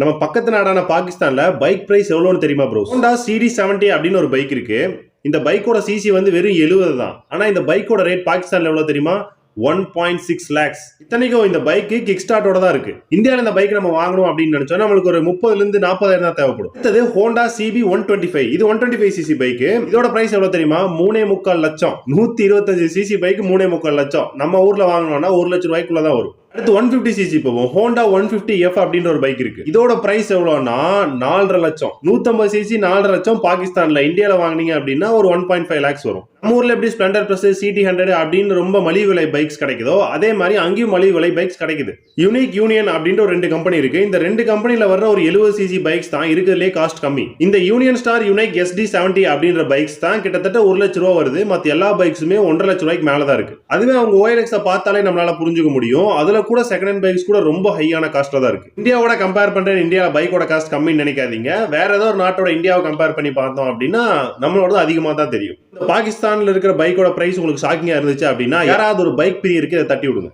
நம்ம பக்கத்து நாடான பாகிஸ்தான்ல பைக் பிரைஸ் எவ்வளவுன்னு தெரியுமா ப்ரோ? ஹோண்டா CD70 அப்படின்னு ஒரு பைக் இருக்கு. இந்த பைக்கோட சிசி வந்து வெறும் 70 தான். ஆனா இந்த பைக்கோட ரேட் பாகிஸ்தான்ல எவ்வளவு தெரியுமா? 1.6 lakhs. இத்தனைக்கும் இந்த பைக்கு கிக் ஸ்டார்ட்டோட தான் இருக்கு. இந்தியாவில் இந்த பைக் நம்ம வாங்கணும் அப்படின்னு நினைச்சோம் நம்மளுக்கு ஒரு 30,000 இருந்து 40,000 தான் தேவைப்படும். அடுத்தது ஹோண்டா CB125. இது 125cc பைக். இதோட பிரைஸ் எவ்வளவு தெரியுமா? 3.25 லட்சம். 125cc பைக் 3.25 லட்சம். நம்ம ஊர்ல வாங்கணும்னா 1 லட்சம் ரூபாய்க்குள்ள தான் வரும். அடுத்து 150cc போவோம். ஹோண்டா 150F அப்படின்ற ஒரு பைக் இருக்கு. இதோட பிரைஸ் எவ்வளவுனா 4.5 லட்சம். 150cc 4.5 லட்சம் பாகிஸ்தான்ல. இந்தியாவில் வாங்கினீங்க அப்படின்னா ஒரு 1.5 lakhs வரும். நம்ம ஊர்ல எப்படி ஸ்ப்ளெண்டர் பிளஸ் CT100 அப்படின்னு ரொம்ப மலிவு விலை பைக்ஸ் கிடைக்குதோ அதே மாதிரி அங்கேயும் மலிவு விலை பைக்ஸ் கிடைக்குது. யூனிக் யூனியன் அப்படின்ற ஒரு 2 கம்பெனி இருக்கு. இந்த 2 கம்பெனில வர்ற ஒரு 70cc பைக்ஸ் தான் இருக்கிறதுலே காஸ்ட் கம்மி. இந்த யூனியன் ஸ்டார் யூனிக் SD70 அப்படின்ற பைக்ஸ் தான் கிட்டத்தட்ட 1 லட்சம் ரூபாய் வருது. மத்த எல்லா பைக்ஸுமே 1.5 லட்சம் ரூபாய்க்கு மேல தான் இருக்கு. அதுவே அவங்க OLX பார்த்தாலே நம்மளால புரிஞ்சுக்க முடியும். அதுல கூட செகண்ட் ஹேண்ட் பைக்ஸ் கூட ரொம்ப ஹையான காஸ்ட்ல தான் இருக்கு. இந்தியாவோட கம்பேர் பண்றேன், இந்தியா பைக்கோட காஸ்ட் கம்மின்னு நினைக்காதீங்க. வேற ஏதோ ஒரு நாட்டோட இந்தியாவை கம்பேர் பண்ணி பார்த்தோம் அப்படின்னா நம்மளோட அதிகமா தான் தெரியும். பாகிஸ்தான்ல இருக்கிற பைக்கோட பிரைஸ் உங்களுக்கு ஷாக்கிங்கா இருந்துச்சு அப்படின்னா யாராவது ஒரு பைக் பிரியருக்கு தட்டி விடுங்க.